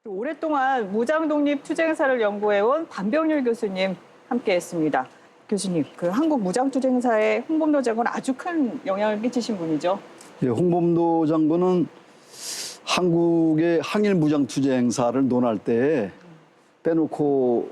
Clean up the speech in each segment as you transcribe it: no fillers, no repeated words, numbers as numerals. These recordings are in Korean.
오랫동안 무장독립투쟁사를 연구해온 반병률 교수님 함께했습니다. 교수님, 그 한국 무장투쟁사의 홍범도 장군 아주 큰 영향을 끼치신 분이죠. 예, 홍범도 장군은 한국의 항일 무장투쟁사를 논할 때 빼놓고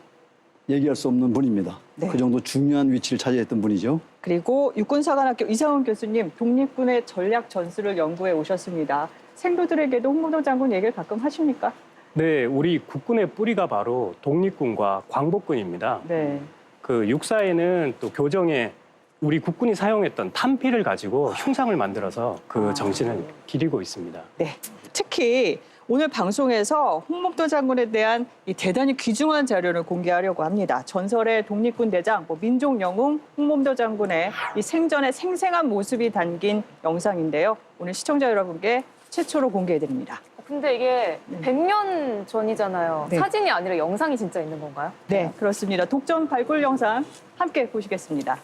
얘기할 수 없는 분입니다. 네. 그 정도 중요한 위치를 차지했던 분이죠. 그리고 육군사관학교 이상훈 교수님, 독립군의 전략 전술을 연구해 오셨습니다. 생도들에게도 홍범도 장군 얘기를 가끔 하십니까? 네, 우리 국군의 뿌리가 바로 독립군과 광복군입니다. 네. 그 육사에는 또 교정에 우리 국군이 사용했던 탄피를 가지고 흉상을 만들어서 그 정신을 기리고 있습니다. 네. 특히 오늘 방송에서 홍범도 장군에 대한 이 대단히 귀중한 자료를 공개하려고 합니다. 전설의 독립군 대장, 민족 영웅 홍범도 장군의 이 생전의 생생한 모습이 담긴 영상인데요. 오늘 시청자 여러분께 최초로 공개해드립니다. 근데 이게 100년 전이잖아요. 네. 사진이 아니라 영상이 진짜 있는 건가요? 네, 그렇습니다. 독점 발굴 영상 함께 보시겠습니다.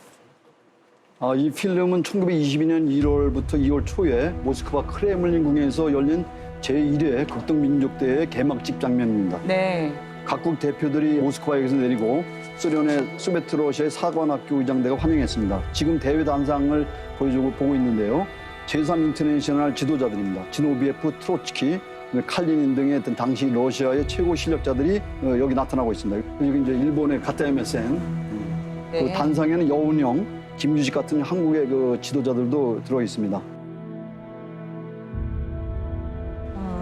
이 필름은 1922년 1월부터 2월 초에 모스크바 크레물린궁에서 열린 제1회 극동민족대회 개막식 장면입니다. 네. 각국 대표들이 모스크바에서 내리고 소련의 소비에트 러시아의 사관학교 의장대가 환영했습니다. 지금 대회 단상을 보고 있는데요. 제3인터내셔널 지도자들입니다. 지노비에프, 트로츠키, 칼리닌 등의 어떤 당시 러시아의 최고 실력자들이 여기 나타나고 있습니다. 그리고 이제 일본의 가타야메센, 네. 그 단상에는 여운형, 김유식 같은 한국의 그 지도자들도 들어 있습니다.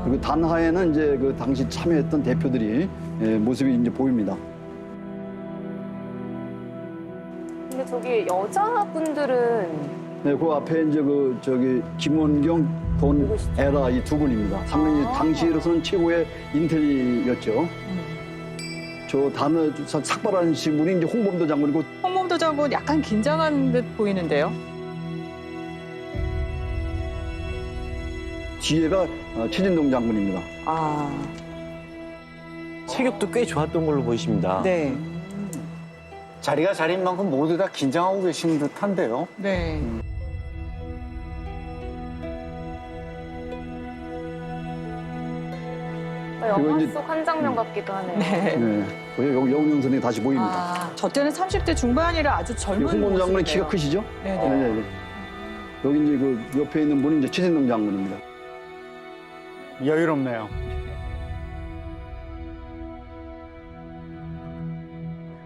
그리고 단하에는 이제 그 당시 참여했던 대표들이 모습이 이제 보입니다. 근데 저기 여자분들은 네, 그 앞에 이제 김원경, 돈 에라 이 두 분입니다. 상당히 당시로서는 최고의 인텔리였죠. 저 단어 삭발하신 분이 이제 홍범도 장군이고. 홍범도 장군 약간 긴장한 듯 보이는데요. 뒤에가 최진동 장군입니다. 체격도 꽤 좋았던 걸로 보이십니다. 네. 자리가 자리인 만큼 모두 다 긴장하고 계신 듯한데요. 네. 영화 이제- 속 한 장면 같기도 하네요. 네. 네, 그 영영선이 다시 보입니다. 저 때는 30대 중반이라 아주 젊은 홍범도 장군은 모습이네요. 키가 크시죠? 네네. 네. 여기 이제 그 옆에 있는 분이 이제 최진동 장군입니다. 여유롭네요.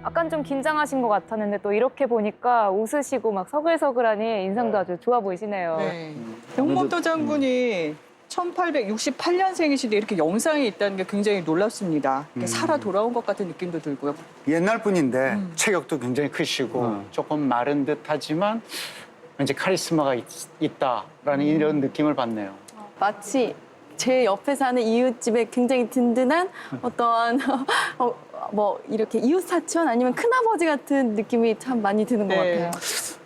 약간 좀 긴장하신 것 같았는데 또 이렇게 보니까 웃으시고 막 서글서글하니 인상도 아주 좋아 보이시네요. 네. 홍범도 장군이 1868년생이신데 이렇게 영상이 있다는 게 굉장히 놀랍습니다. 이렇게 살아 돌아온 것 같은 느낌도 들고요. 옛날 분인데 체격도 굉장히 크시고 조금 마른 듯하지만 왠지 카리스마가 있다라는 이런 느낌을 받네요. 마치 제 옆에 사는 이웃집에 굉장히 든든한 어떠한 뭐 이렇게 이웃 사촌 아니면 큰아버지 같은 느낌이 참 많이 드는 것 네. 같아요.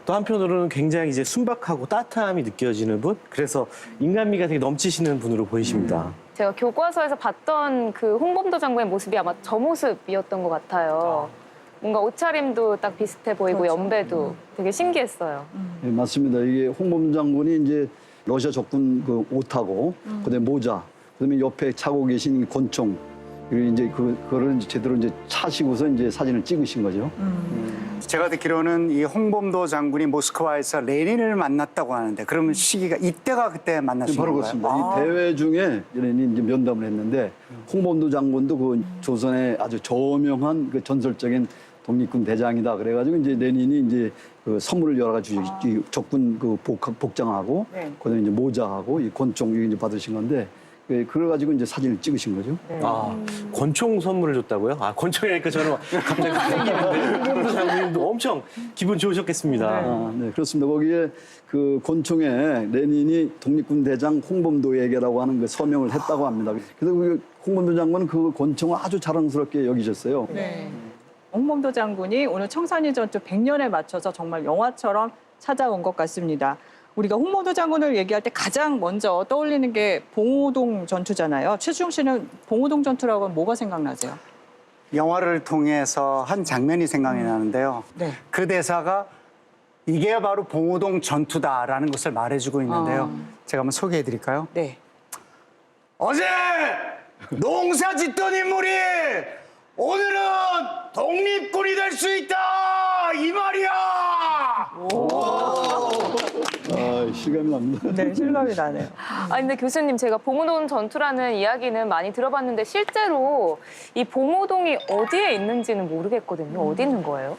또 한편으로는 굉장히 이제 순박하고 따뜻함이 느껴지는 분, 그래서 인간미가 되게 넘치시는 분으로 보이십니다. 제가 교과서에서 봤던 그 홍범도 장군의 모습이 아마 저 모습이었던 것 같아요. 뭔가 옷차림도 딱 비슷해 보이고 그렇죠. 연배도 되게 신기했어요. 네, 맞습니다. 이게 홍범도 장군이 이제 러시아 적군 그 옷하고 그다음에 모자, 그다음에 옆에 차고 계신 권총, 그리고 이제 그거를 이제 제대로 이제 차시고서 이제 사진을 찍으신 거죠. 제가 듣기로는 이 홍범도 장군이 모스크바에서 레닌을 만났다고 하는데 그러면 시기가 이때가 그때 만나신 바로 건가요? 그렇습니다. 이 대회 중에 레닌이 이제 면담을 했는데 홍범도 장군도 그 조선의 아주 저명한 그 전설적인 독립군 대장이다. 그래가지고 이제 레닌이 이제 그 선물을 여러 가지 이 적군 그 복장하고 네. 그다음에 이제 모자하고 이 권총 이거 이제 받으신 건데 그래가지고 이제 사진을 찍으신 거죠. 권총 선물을 줬다고요? 권총이니까 저는 갑자기 생기는데 홍범도 장군님도 엄청 기분 좋으셨겠습니다. 네, 그렇습니다. 거기에 그 권총에 레닌이 독립군 대장 홍범도에게라고 하는 그 서명을 했다고 합니다. 그래서 그 홍범도 장군은 그 권총을 아주 자랑스럽게 여기셨어요. 네. 홍범도 장군이 오늘 청산리 전투 100년에 맞춰서 정말 영화처럼 찾아온 것 같습니다. 우리가 홍범도 장군을 얘기할 때 가장 먼저 떠올리는 게 봉오동 전투잖아요. 최수용 씨는 봉오동 전투라고 하면 뭐가 생각나세요? 영화를 통해서 한 장면이 생각이 나는데요. 네. 그 대사가 이게 바로 봉오동 전투다라는 것을 말해주고 있는데요. 제가 한번 소개해드릴까요? 네. 어제 농사 짓던 인물이 오늘은 독립군이 될 수 있다 이 말이야. 아, 실감이 납니다. 네, 실감이 나네요. 아 근데 교수님 제가 봉오동 전투라는 이야기는 많이 들어봤는데 실제로 이 봉오동이 어디에 있는지는 모르겠거든요. 어디 있는 거예요?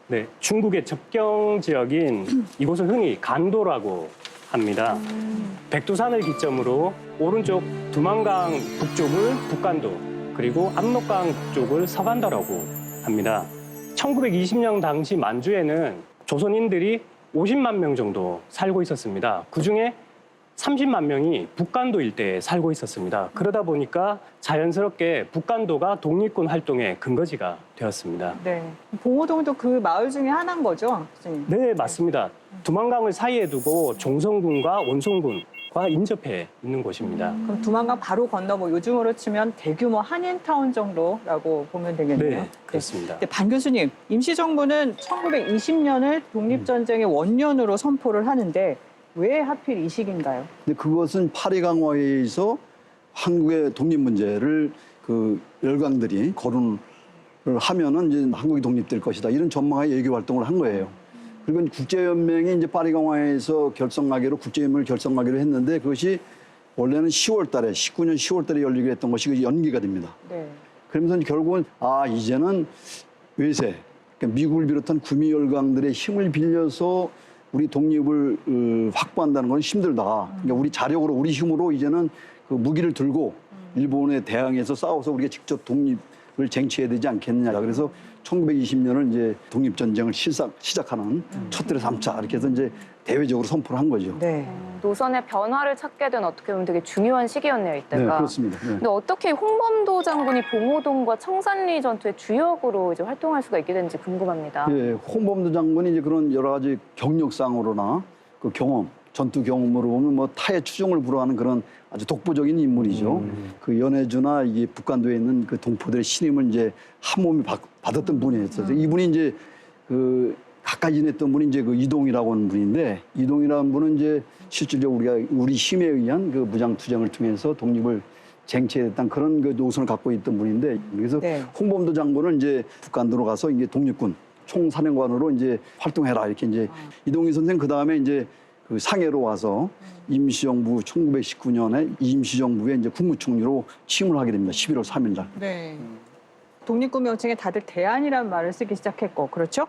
네, 중국의 접경 지역인 이곳을 흔히 간도라고 합니다. 백두산을 기점으로 오른쪽 두만강 북쪽을 북간도, 그리고 압록강 북쪽을 서간도라고 합니다. 1920년 당시 만주에는 조선인들이 50만 명 정도 살고 있었습니다. 그중에 30만 명이 북간도 일대에 살고 있었습니다. 그러다 보니까 자연스럽게 북간도가 독립군 활동의 근거지가 되었습니다. 네. 봉오동도 그 마을 중에 하나인 거죠, 교수님? 네, 맞습니다. 두만강을 사이에 두고 종성군과 원성군과 인접해 있는 곳입니다. 그럼 두만강 바로 건너 뭐 요즘으로 치면 대규모 한인타운 정도라고 보면 되겠네요. 네, 그렇습니다. 네, 반 교수님, 임시정부는 1920년을 독립전쟁의 원년으로 선포를 하는데 왜 하필 이 시기인가요? 근데 그것은 파리강화회에서 한국의 독립 문제를 그 열강들이 거론을 하면은 이제 한국이 독립될 것이다. 이런 전망의 외교 활동을 한 거예요. 그리고 국제연맹이 이제 파리강화회에서 결성하기로 국제연맹을 결성하기로 했는데 그것이 원래는 10월 달에 19년 10월 달에 열리기로 했던 것이 연기가 됩니다. 네. 그러면서 결국은 이제는 외세, 그러니까 미국을 비롯한 구미 열강들의 힘을 빌려서 우리 독립을 확보한다는 건 힘들다. 그러니까 우리 자력으로, 우리 힘으로 이제는 그 무기를 들고 일본에 대항해서 싸워서 우리가 직접 독립을 쟁취해야 되지 않겠느냐. 그래서 1920년을 이제 독립전쟁을 시작하는 첫 들의 3차 이렇게 해서 이제 대외적으로 선포를 한 거죠. 네. 노선의 변화를 찾게 된 어떻게 보면 되게 중요한 시기였네요, 이때가. 네, 그렇습니다. 네. 근데 어떻게 홍범도 장군이 봉오동과 청산리 전투의 주역으로 이제 활동할 수가 있게 된지 궁금합니다. 예, 홍범도 장군이 이제 그런 여러 가지 경력상으로나 그 경험, 전투 경험으로 보면 뭐 타의 추종을 불허하는 그런 아주 독보적인 인물이죠. 그 연해주나 이게 북간도에 있는 그 동포들의 신임을 이제 한 몸에 받았던 분이었어요. 이분이 이제 그 가까이 지냈던 분이 이제 그 이동이라고 하는 분인데 이동이라는 분은 이제 실질적으로 우리 힘에 의한 그 무장투쟁을 통해서 독립을 쟁취했던 그런 그 노선을 갖고 있던 분인데 그래서 네. 홍범도 장군은 이제 북간도로 가서 이제 독립군 총사령관으로 이제 활동해라 이렇게 이제 이동희 선생 그 다음에 이제 그 상해로 와서 임시정부 1919년에 임시정부에 이제 국무총리로 취임을 하게 됩니다. 11월 3일 날. 네. 독립군 명칭에 다들 대안이라는 말을 쓰기 시작했고, 그렇죠?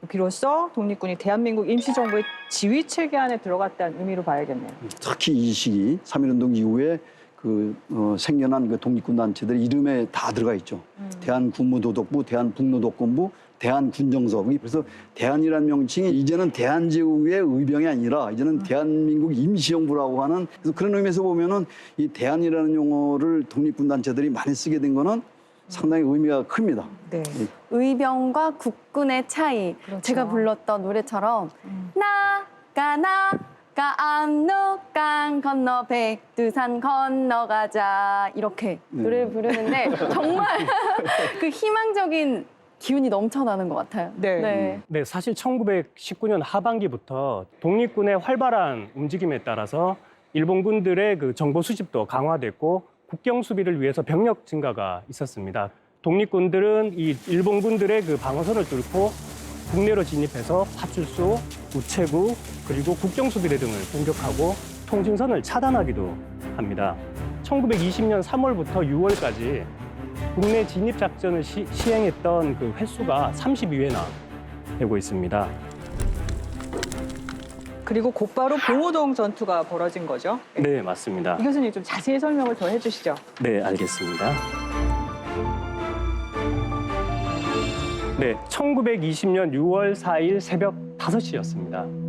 비로소 독립군이 대한민국 임시정부의 지휘 체계 안에 들어갔다는 의미로 봐야겠네요. 특히 이 시기 3.1운동 이후에 그 생겨난 그 독립군 단체들의 이름에 다 들어가 있죠. 대한군무도덕부, 대한북노독군부, 대한군정서부. 그래서 대한이라는 명칭이 이제는 대한제국의 의병이 아니라 이제는 대한민국 임시정부라고 하는 그래서 그런 의미에서 보면은 이 대한이라는 용어를 독립군 단체들이 많이 쓰게 된 거는 상당히 의미가 큽니다. 네. 의병과 국군의 차이. 그렇죠. 제가 불렀던 노래처럼 나가 압록강 건너 백두산 건너가자 이렇게 노래를 부르는데 정말 그 희망적인 기운이 넘쳐나는 것 같아요. 네. 네, 사실 1919년 하반기부터 독립군의 활발한 움직임에 따라서 일본군들의 그 정보 수집도 강화됐고 국경 수비를 위해서 병력 증가가 있었습니다. 독립군들은 이 일본군들의 그 방어선을 뚫고 국내로 진입해서 파출소, 우체국, 그리고 국경 수비대 등을 공격하고 통신선을 차단하기도 합니다. 1920년 3월부터 6월까지 국내 진입 작전을 시행했던 그 횟수가 32회나 되고 있습니다. 그리고 곧바로 봉오동 전투가 벌어진 거죠. 네, 맞습니다. 이 교수님 좀 자세히 설명을 더 해주시죠. 네, 알겠습니다. 네, 1920년 6월 4일 새벽 5시였습니다.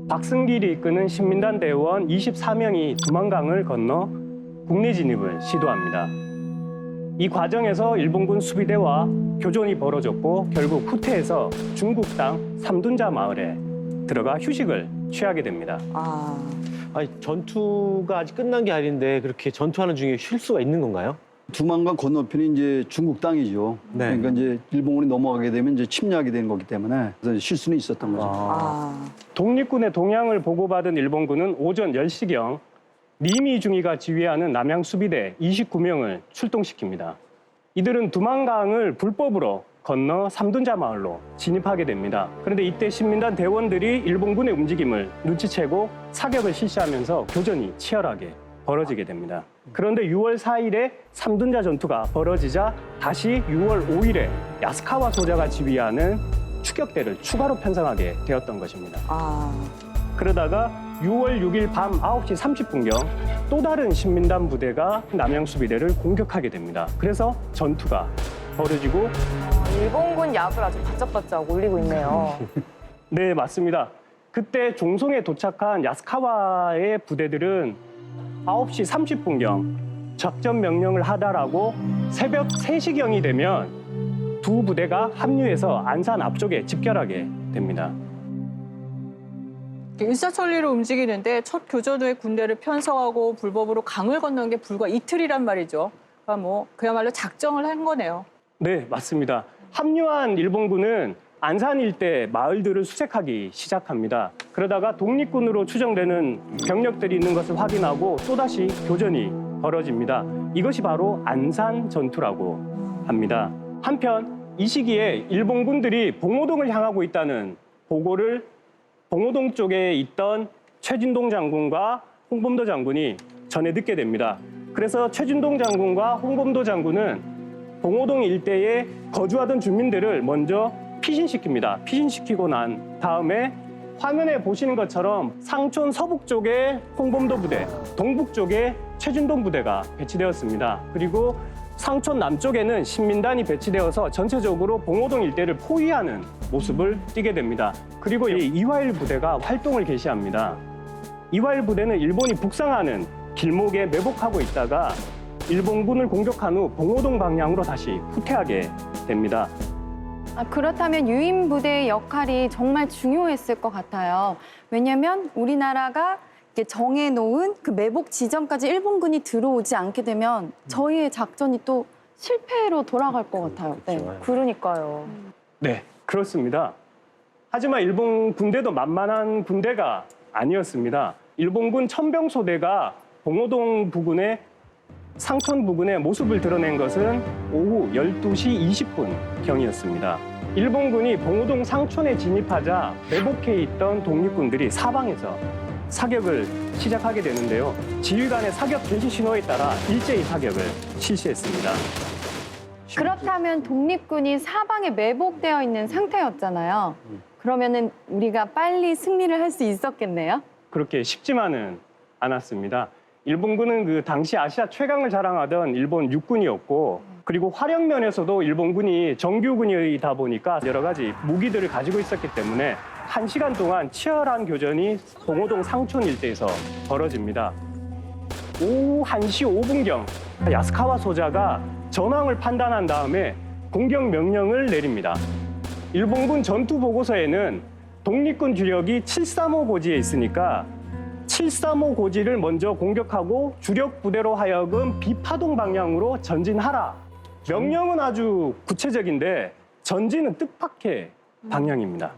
박승길이 이끄는 신민단 대원 24명이 두만강을 건너 국내 진입을 시도합니다. 이 과정에서 일본군 수비대와 교전이 벌어졌고 결국 후퇴해서 중국 땅 삼둔자 마을에 들어가 휴식을 취하게 됩니다. 아니, 전투가 아직 끝난 게 아닌데 그렇게 전투하는 중에 쉴 수가 있는 건가요? 두만강 건너편이 이제 중국 땅이죠. 네. 그러니까 이제 일본군이 넘어가게 되면 이제 침략이 되는 거기 때문에 그래서 쉴 수는 있었던 거죠. 독립군의 동향을 보고받은 일본군은 오전 10시경 니미중이가 지휘하는 남양 수비대 29명을 출동시킵니다. 이들은 두만강을 불법으로 건너 삼둔자 마을로 진입하게 됩니다. 그런데 이때 신민단 대원들이 일본군의 움직임을 눈치채고 사격을 실시하면서 교전이 치열하게 벌어지게 됩니다. 그런데 6월 4일에 삼둔자 전투가 벌어지자 다시 6월 5일에 야스카와 소자가 지휘하는 추격대를 추가로 편성하게 되었던 것입니다. 그러다가 6월 6일 밤 9시 30분경 또 다른 신민단 부대가 남양 수비대를 공격하게 됩니다. 그래서 전투가 벌어지고 일본군 약을 아주 바짝바짝 올리고 있네요. 네, 맞습니다. 그때 종송에 도착한 야스카와의 부대들은 9시 30분경 작전 명령을 하달하고 새벽 3시경이 되면 두 부대가 합류해서 안산 앞쪽에 집결하게 됩니다. 일사천리로 움직이는데 첫 교전 후에 군대를 편성하고 불법으로 강을 건넌 게 불과 이틀이란 말이죠. 그러니까 그야말로 작정을 한 거네요. 네, 맞습니다. 합류한 일본군은 안산 일대 마을들을 수색하기 시작합니다. 그러다가 독립군으로 추정되는 병력들이 있는 것을 확인하고 또다시 교전이 벌어집니다. 이것이 바로 안산 전투라고 합니다. 한편 이 시기에 일본군들이 봉오동을 향하고 있다는 보고를 봉오동 쪽에 있던 최진동 장군과 홍범도 장군이 전해 듣게 됩니다. 그래서 최진동 장군과 홍범도 장군은 봉오동 일대에 거주하던 주민들을 먼저 피신시킵니다. 피신시키고 난 다음에 화면에 보시는 것처럼 상촌 서북 쪽에 홍범도 부대, 동북 쪽에 최진동 부대가 배치되었습니다. 그리고 상촌 남쪽에는 신민단이 배치되어서 전체적으로 봉오동 일대를 포위하는 모습을 띠게 됩니다. 그리고 이 이화일 부대가 활동을 개시합니다. 이화일 부대는 일본이 북상하는 길목에 매복하고 있다가 일본군을 공격한 후 봉오동 방향으로 다시 후퇴하게 됩니다. 그렇다면 유인 부대의 역할이 정말 중요했을 것 같아요. 왜냐하면 우리나라가 이렇게 정해놓은 그 매복 지점까지 일본군이 들어오지 않게 되면 저희의 작전이 또 실패로 돌아갈 것 같아요. 네. 그러니까요. 네, 그렇습니다. 하지만 일본 군대도 만만한 군대가 아니었습니다. 일본군 천병소대가 봉오동 부근의 상촌 부근의 모습을 드러낸 것은 오후 12시 20분경이었습니다. 일본군이 봉오동 상촌에 진입하자 매복해 있던 독립군들이 사방에서 사격을 시작하게 되는데요. 지휘관의 사격 개시 신호에 따라 일제히 사격을 실시했습니다. 그렇다면 독립군이 사방에 매복되어 있는 상태였잖아요. 그러면은 우리가 빨리 승리를 할 수 있었겠네요. 그렇게 쉽지만은 않았습니다. 일본군은 그 당시 아시아 최강을 자랑하던 일본 육군이었고, 그리고 화력 면에서도 일본군이 정규군이다 보니까 여러 가지 무기들을 가지고 있었기 때문에 1시간 동안 치열한 교전이 봉오동 상촌 일대에서 벌어집니다. 오후 1시 5분경 야스카와 소자가 전황을 판단한 다음에 공격 명령을 내립니다. 일본군 전투 보고서에는 독립군 주력이 735 고지에 있으니까 735 고지를 먼저 공격하고 주력 부대로 하여금 비파동 방향으로 전진하라. 명령은 아주 구체적인데 전진은 뜻밖의 방향입니다.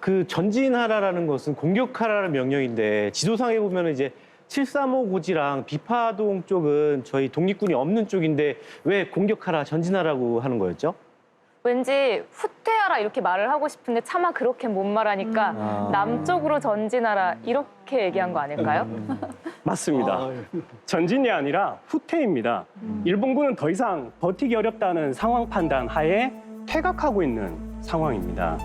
그 전진하라라는 것은 공격하라는 명령인데 지도상에 보면 이제 735 고지랑 비파동 쪽은 저희 독립군이 없는 쪽인데 왜 공격하라, 전진하라고 하는 거였죠? 왠지 후퇴하라 이렇게 말을 하고 싶은데 차마 그렇게 못 말하니까 남쪽으로 전진하라 이렇게 얘기한 거 아닐까요? 맞습니다. 전진이 아니라 후퇴입니다. 일본군은 더 이상 버티기 어렵다는 상황 판단 하에 퇴각하고 있는 상황입니다.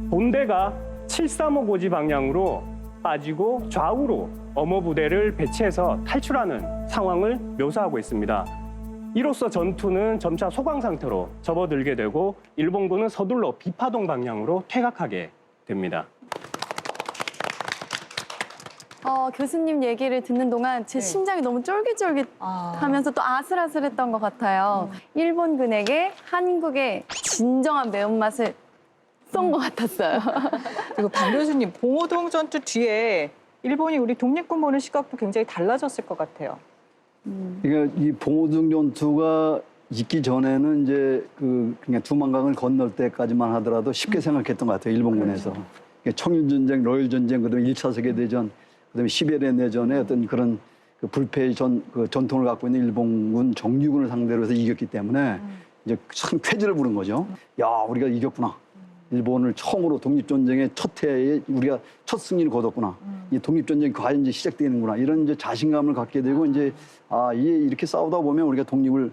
본대가 735 고지 방향으로 빠지고 좌우로 엄호 부대를 배치해서 탈출하는 상황을 묘사하고 있습니다. 이로써 전투는 점차 소강 상태로 접어들게 되고 일본군은 서둘러 비파동 방향으로 퇴각하게 됩니다. 교수님 얘기를 듣는 동안 제 심장이 너무 쫄깃쫄깃하면서 또 아슬아슬했던 것 같아요. 일본군에게 한국의 진정한 매운맛을 쏜 것 같았어요. 그리고 박 교수님, 봉오동 전투 뒤에 일본이 우리 독립군 보는 시각도 굉장히 달라졌을 것 같아요. 그러니까 이 봉오동 전투가 있기 전에는 이제 그냥 두만강을 건널 때까지만 하더라도 쉽게 생각했던 것 같아요, 일본군에서. 그러니까 청일전쟁, 러일전쟁, 그다음에 1차 세계대전, 그다음에 시베리아 내전의 어떤 그런 그 불패의 전통을 갖고 있는 일본군 정규군을 상대로 해서 이겼기 때문에 이제 참 쾌지를 부른 거죠. 야, 우리가 이겼구나. 일본을 처음으로 독립전쟁의 첫 해에 우리가 첫 승리를 거뒀구나. 이 독립전쟁이 과연 이제 시작되는구나. 이런 이제 자신감을 갖게 되고 이제 이렇게 싸우다 보면 우리가 독립을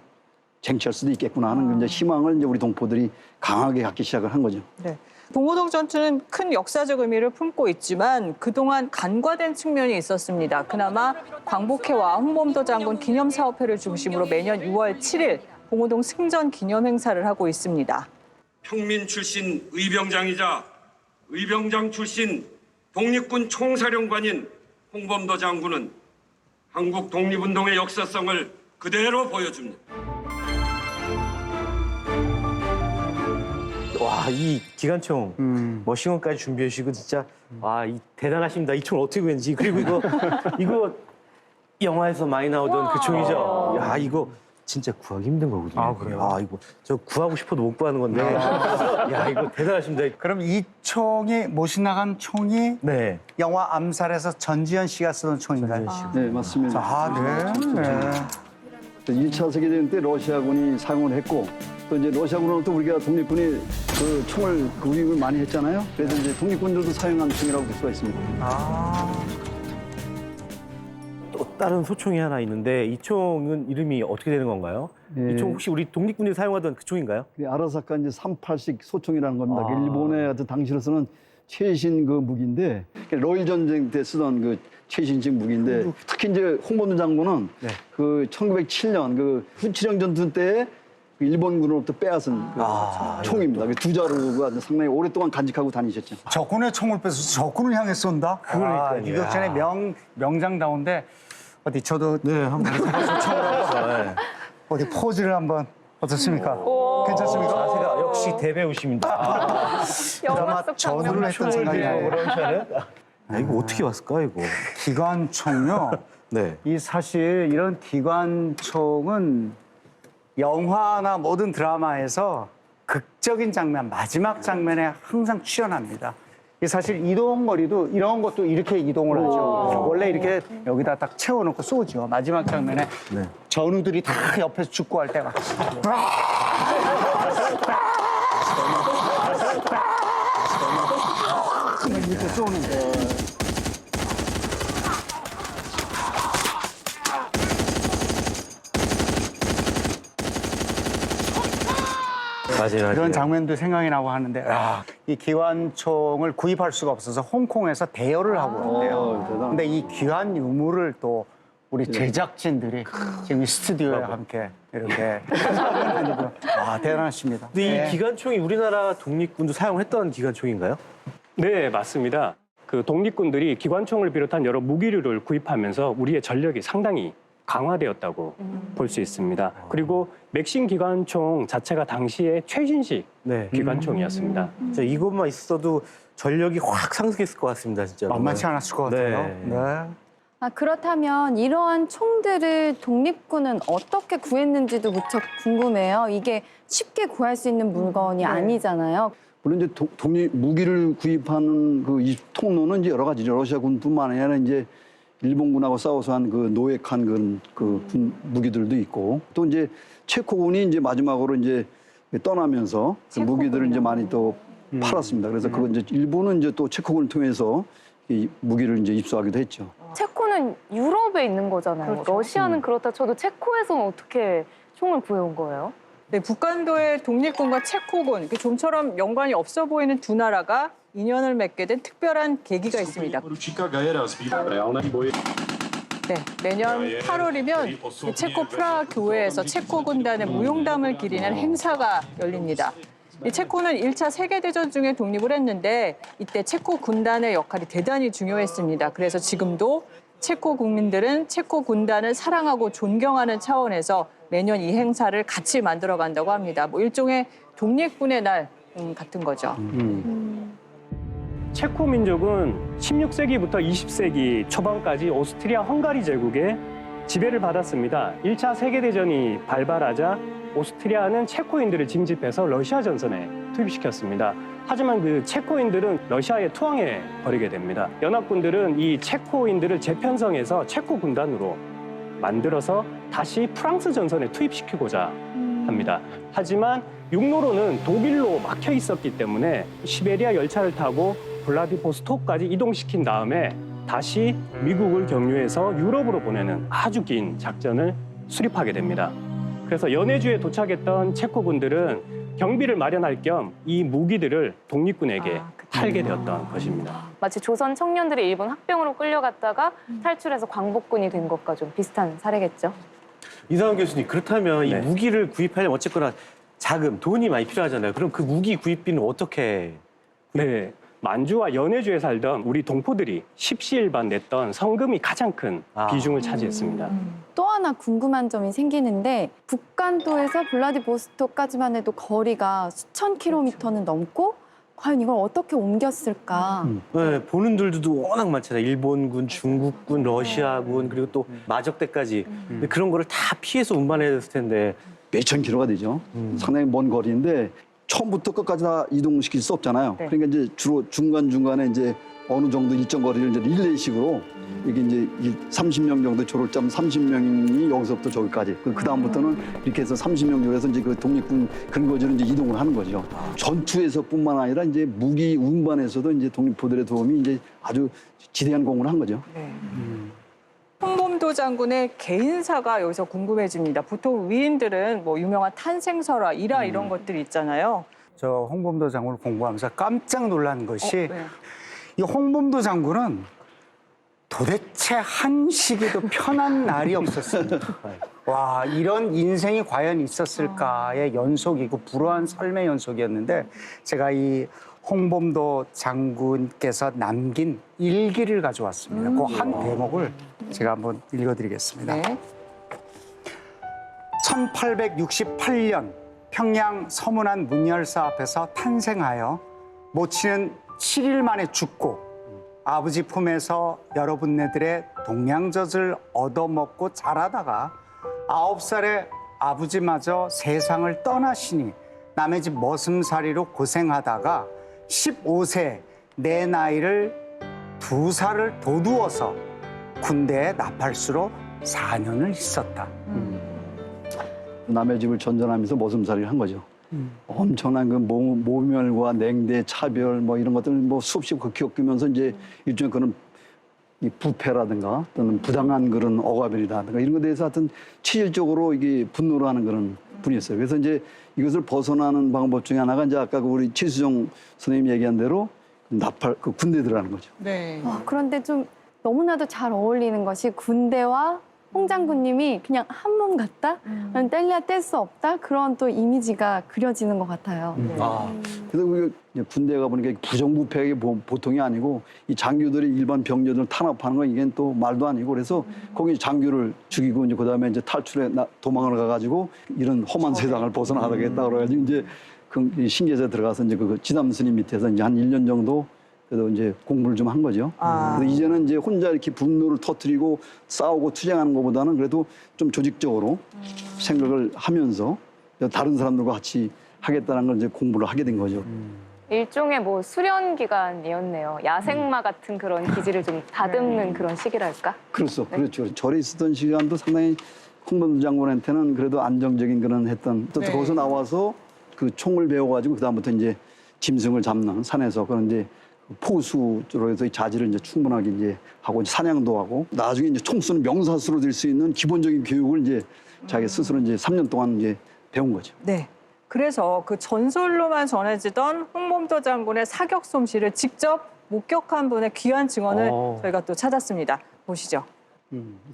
쟁취할 수도 있겠구나 하는 이제 희망을 이제 우리 동포들이 강하게 갖기 시작을 한 거죠. 네. 봉오동 전투는 큰 역사적 의미를 품고 있지만 그동안 간과된 측면이 있었습니다. 그나마 광복회와 홍범도 장군 기념사업회를 중심으로 매년 6월 7일 봉오동 승전 기념 행사를 하고 있습니다. 평민 출신 의병장이자 의병장 출신 독립군 총사령관인 홍범도 장군은 한국 독립운동의 역사성을 그대로 보여줍니다. 와, 이 기관총 머신건까지 준비해 주시고 진짜 이 대단하십니다. 이 총 어떻게 구했는지. 그리고 이거 영화에서 많이 나오던 그 총이죠. 야, 이거 진짜 구하기 힘든 거거든요. 아, 그래요? 이거 저 구하고 싶어도 못 구하는 건데. 야, 이거 대단하십니다. 그럼 이 총이 못이 나간 총이 네. 영화 암살에서 전지현 씨가 쓰던 총인가요? 네, 맞습니다. 네. 1차 세계대전 때 러시아군이 사용을 했고 또 이제 러시아군은 또 우리가 독립군이 그 총을 구입을 많이 했잖아요. 그래서 이제 독립군들도 사용한 총이라고 볼 수가 있습니다. 또 다른 소총이 하나 있는데 이 총은 이름이 어떻게 되는 건가요? 네. 이 총 혹시 우리 독립군이 사용하던 그 총인가요? 아라사카 이제 38식 소총이라는 겁니다. 그 일본의 하여튼 당시로서는 최신 그 무기인데 러일 전쟁 때 쓰던 그 최신식 무기인데 특히 이제 홍범도 장군은 그 1907년 그 후치령 전투 때 그 일본군으로부터 빼앗은 그 총입니다. 그 두 자루가 상당히 오랫동안 간직하고 다니셨죠. 적군의 총을 뺏어서 적군을 향해 쏜다? 그러니까요. 이것전에 명장다운데 어디 저도 한번 총으로 어디 포즈를 한번 어떻습니까? 괜찮습니까? 자세가 역시 대배우십니다. 드라마 전우를 했던 생각이 나요. 이거 어떻게 왔을까 이거? 기관총요. 네. 이 사실 이런 기관총은 영화나 모든 드라마에서 극적인 장면, 마지막 장면에 항상 출연합니다. 이 사실 이동거리도 이런 것도 이렇게 이동을 하죠. 원래 이렇게 여기다 딱 채워놓고 쏘죠. 마지막 장면에 전우들이 다 옆에서 죽고 할 때 막. 이렇게 쏘는 거. 맞아요. 그런 장면도 생각이 나고 하는데 이 기관총을 구입할 수가 없어서 홍콩에서 대여를 하고 있대요. 대단하다. 근데 이 귀한 유물을 또 우리 제작진들이 지금 이 스튜디오에 함께 이렇게 대단하십니다. 근데 이 기관총이 우리나라 독립군도 사용했던 기관총인가요? 네, 맞습니다. 그 독립군들이 기관총을 비롯한 여러 무기류를 구입하면서 우리의 전력이 상당히 강화되었다고 볼 수 있습니다. 그리고 맥신 기관총 자체가 당시에 최신식 네. 기관총이었습니다. 진짜 이것만 있어도 전력이 확 상승했을 것 같습니다, 진짜. 만만치 않았을 것 같아요. 네. 그렇다면 이러한 총들을 독립군은 어떻게 구했는지도 무척 궁금해요. 이게 쉽게 구할 수 있는 물건이 아니잖아요. 물론 이제 독립 무기를 구입하는 그 이 통로는 이제 여러 가지죠. 러시아군뿐만 아니라 이제 일본군하고 싸워서 한 그 노획한 그 무기들도 있고 또 이제 체코군이 이제 마지막으로 이제 떠나면서 그 무기들을 이제 많이 또 팔았습니다. 그래서 그건 이제 일본은 이제 또 체코군을 통해서 이 무기를 이제 입수하기도 했죠. 체코는 유럽에 있는 거잖아요. 그렇죠. 러시아는 그렇다 쳐도 체코에서는 어떻게 총을 구해온 거예요? 네, 북한도의 독립군과 체코군, 좀처럼 연관이 없어 보이는 두 나라가 인연을 맺게 된 특별한 계기가 있습니다. 네, 매년 8월이면 체코 프라하 교회에서 체코 군단의 무용담을 기리는 행사가 열립니다. 이 체코는 1차 세계대전 중에 독립을 했는데 이때 체코 군단의 역할이 대단히 중요했습니다. 그래서 지금도 체코 국민들은 체코 군단을 사랑하고 존경하는 차원에서 매년 이 행사를 같이 만들어간다고 합니다. 일종의 독립군의 날 같은 거죠. 체코 민족은 16세기부터 20세기 초반까지 오스트리아 헝가리 제국의 지배를 받았습니다. 1차 세계대전이 발발하자 오스트리아는 체코인들을 징집해서 러시아 전선에 투입시켰습니다. 하지만 그 체코인들은 러시아에 투항해 버리게 됩니다. 연합군들은 이 체코인들을 재편성해서 체코 군단으로 만들어서 다시 프랑스 전선에 투입시키고자 합니다. 하지만 육로로는 독일로 막혀 있었기 때문에 시베리아 열차를 타고 블라디보스토크까지 이동시킨 다음에 다시 미국을 경유해서 유럽으로 보내는 아주 긴 작전을 수립하게 됩니다. 그래서 연해주에 도착했던 체코군들은 경비를 마련할 겸 이 무기들을 독립군에게 팔게 되었던 것입니다. 마치 조선 청년들이 일본 합병으로 끌려갔다가 탈출해서 광복군이 된 것과 좀 비슷한 사례겠죠. 이상원 교수님, 그렇다면 네. 이 무기를 구입하려면 어쨌거나 자금, 돈이 많이 필요하잖아요. 그럼 그 무기 구입비는 어떻게? 네, 만주와 연해주에 살던 우리 동포들이 십시일반 냈던 성금이 가장 큰 비중을 차지했습니다. 또 하나 궁금한 점이 생기는데 북간도에서 블라디보스토크까지만 해도 거리가 수천 킬로미터는 넘고 과연 이걸 어떻게 옮겼을까? 네, 보는 들도 워낙 많잖아요. 일본군, 중국군, 러시아군, 그리고 또 마적대까지. 근데 그런 거를 다 피해서 운반해야 됐을 텐데. 몇천 킬로가 되죠. 상당히 먼 거리인데 처음부터 끝까지 다 이동시킬 수 없잖아요. 네. 그러니까 이제 주로 중간중간에 이제 어느 정도 일정 거리를 이제 릴레이식으로 이게 이제 30명 정도 조를 짜면 30명이 여기서부터 저기까지. 그 다음부터는 이렇게 해서 30명 조에서 이제 그 독립군 근거지로 이제 이동을 하는 거죠. 전투에서뿐만 아니라 이제 무기 운반에서도 이제 독립포들의 도움이 이제 아주 지대한 공을 한 거죠. 네. 홍범도 장군의 개인사가 여기서 궁금해집니다. 보통 위인들은 뭐 유명한 탄생설화, 일화 이런 것들이 있잖아요. 저 홍범도 장군을 공부하면서 깜짝 놀란 것이 네. 이 홍범도 장군은 도대체 한 시기도 편한 날이 없었습니다. 와, 이런 인생이 과연 있었을까의 연속이고 불우한 삶의 연속이었는데 제가 이 홍범도 장군께서 남긴 일기를 가져왔습니다. 그 한 대목을 제가 한번 읽어드리겠습니다. 네. 1868년 평양 서문안 문열사 앞에서 탄생하여 모친은 7일 만에 죽고 아버지 품에서 여러분네들의 동양젖을 얻어먹고 자라다가 9살에 아버지마저 세상을 떠나시니 남의 집 머슴살이로 고생하다가 15세 내 나이를 2살을 도두어서 군대에 납할수로 4년을 있었다. 남의 집을 전전하면서 머슴살이를 한 거죠. 엄청난 그 모멸과 냉대, 차별 뭐 이런 것들을 뭐 수없이 겪으면서 이제 일종의 그런 이 부패라든가 또는 부당한 그런 억압이라든가 이런 것에 대해서 하여튼 체질적으로 이게 분노를 하는 그런 분이었어요. 그래서 이제 이것을 벗어나는 방법 중에 하나가 이제 아까 우리 최수정 선생님이 얘기한 대로 나팔, 그 군대 들어가는 거죠. 네. 그런데 좀 너무나도 잘 어울리는 것이 군대와 홍 장군님이 그냥 한 몸 같다? 뗄래야 뗄 수 없다? 그런 또 이미지가 그려지는 것 같아요. 그래서 그 군대에 가보니까 부정부패가 보통이 아니고 이 장교들이 일반 병력을 탄압하는 건 이게 또 말도 아니고 그래서 거기 장교를 죽이고 이제 그다음에 이제 탈출해 도망을 가가지고 이런 험한 세상을 벗어나가겠다 그래가지고 이제 그 신계사에 들어가서 이제 그 지담 스님 밑에서 이제 한 1년 정도 그래도 이제 공부를 좀 한 거죠. 그래서 이제는 이제 혼자 이렇게 분노를 터뜨리고 싸우고 투쟁하는 것보다는 그래도 좀 조직적으로 생각을 하면서 다른 사람들과 같이 하겠다는 걸 이제 공부를 하게 된 거죠. 일종의 뭐 수련 기간이었네요. 야생마 같은 그런 기질을 좀 다듬는 그런 시기랄까? 그렇죠. 그렇죠. 절에 있었던 시간도 상당히 홍범도 장군한테는 그래도 안정적인 그런 했던 또 네. 거기서 나와서 그 총을 배워가지고 그다음부터 이제 짐승을 잡는 산에서 그런 이제 포수로 해서 자질을 이제 충분하게 이제 하고 이제 사냥도 하고 나중에 이제 총 쏘는 명사수로 될 수 있는 기본적인 교육을 이제 자기 스스로 이제 3년 동안 이제 배운 거죠. 네. 그래서 그 전설로만 전해지던 홍범도 장군의 사격 솜씨를 직접 목격한 분의 귀한 증언을 저희가 또 찾았습니다. 보시죠.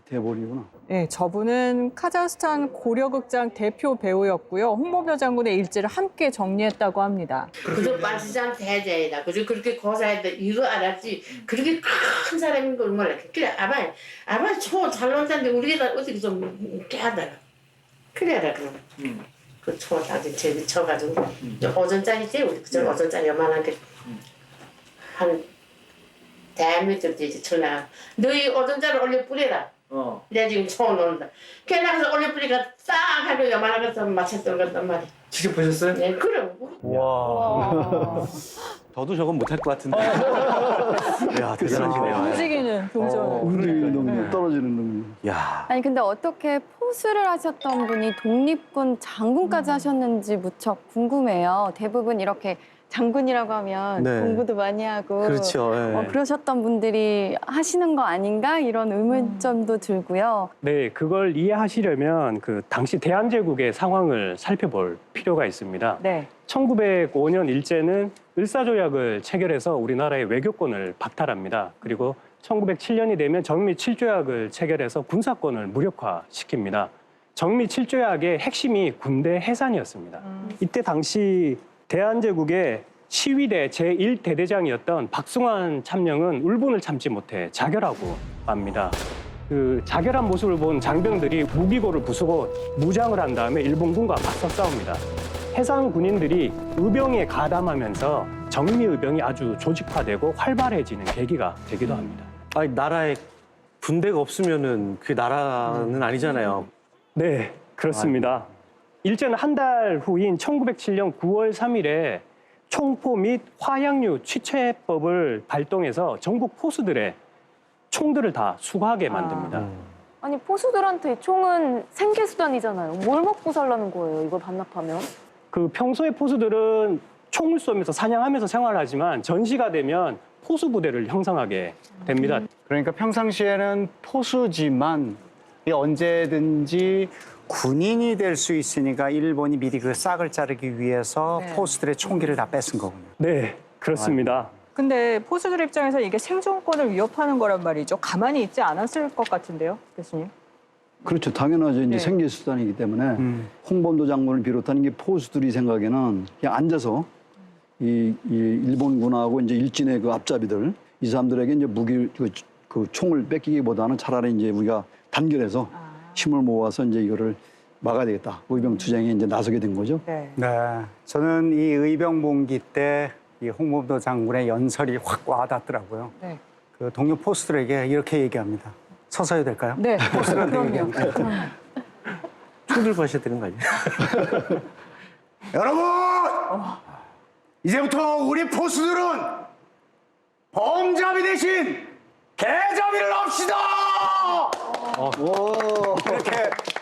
대볼이구나. 네, 저분은 카자흐스탄 고려극장 대표 배우였고요. 홍범도 장군의 일지를 함께 정리했다고 합니다. 그저 만시장 대자이다. 그저 그렇게 고사했다. 이거 알았지. 그렇게 큰 사람인 걸 몰라. 그래, 아마 초잘 논다는데 우리가 어떻게 좀 깨하더라. 그래라 그럼. 그 초 딱지 제비 쳐가지고 오전짜리지 우리 그저 오전짜리 요만한 게 한 대미터 되지 쳐나. 너희 오전짜리 올려 뿌려라. 내가 지금 초 놓는다. 걔나가서 올려 뿌리니까 싹 하고 요만한 것도 맞췄던 것단 말이야. 직접 보셨어요? 네, 그럼. 와. 저도 저건 못할 것 같은데. 야, 대단하시네요. 움직이는 동전. 움직이는 능력, 떨어지는 능력. 야. 아니 근데 어떻게 포수를 하셨던 분이 독립군 장군까지 하셨는지 무척 궁금해요. 대부분 이렇게 장군이라고 하면 네. 공부도 많이 하고 그렇죠. 예. 그러셨던 분들이 하시는 거 아닌가 이런 의문점도 들고요. 네, 그걸 이해하시려면 그 당시 대한제국의 상황을 살펴볼 필요가 있습니다. 네. 1905년 일제는 을사조약을 체결해서 우리나라의 외교권을 박탈합니다. 그리고 1907년이 되면 정미 7조약을 체결해서 군사권을 무력화시킵니다. 정미 7조약의 핵심이 군대 해산이었습니다. 이때 당시 대한제국의 시위대 제1대대장이었던 박승환 참령은 울분을 참지 못해 자결하고 맙니다. 그 자결한 모습을 본 장병들이 무기고를 부수고 무장을 한 다음에 일본군과 맞서 싸웁니다. 해상 군인들이 의병에 가담하면서 정미의병이 아주 조직화되고 활발해지는 계기가 되기도 합니다. 아니, 나라에 군대가 없으면은 그게 나라는 아니잖아요. 네, 그렇습니다. 일제는 한 달 후인 1907년 9월 3일에 총포 및 화약류 취체법을 발동해서 전국 포수들의 총들을 다 수거하게 만듭니다. 아니 포수들한테 총은 생계수단이잖아요. 뭘 먹고 살라는 거예요, 이걸 반납하면? 그 평소에 포수들은 총을 쏘면서 사냥하면서 생활하지만 전시가 되면 포수 부대를 형성하게 됩니다. 그러니까 평상시에는 포수지만 이 언제든지 군인이 될 수 있으니까 일본이 미리 그 싹을 자르기 위해서 네. 포수들의 총기를 다 뺏은 거군요. 네, 그렇습니다. 근데 포수들 입장에서 이게 생존권을 위협하는 거란 말이죠. 가만히 있지 않았을 것 같은데요, 교수님. 그렇죠. 당연하죠. 이제 네. 생계수단이기 때문에 홍범도 장군을 비롯한 게 포수들이 생각에는 그냥 앉아서 이 일본군하고 이제 일진의 그 앞잡이들 이 사람들에게 이제 그 총을 뺏기기보다는 차라리 이제 우리가 단결해서 힘을 모아서 이제 이거를 막아야 되겠다. 의병 투쟁에 이제 나서게 된 거죠. 네. 네, 저는 이 의병봉기 때 이 홍범도 장군의 연설이 확 와닿더라고요. 네. 그 동료 포수들에게 이렇게 얘기합니다. 서서 해도 될까요? 네. 그럼요. 총 들고 하셔야 되는 거 아니에요? 여러분! 이제부터 우리 포수들은 범잡이 대신 개잡이를 합시다!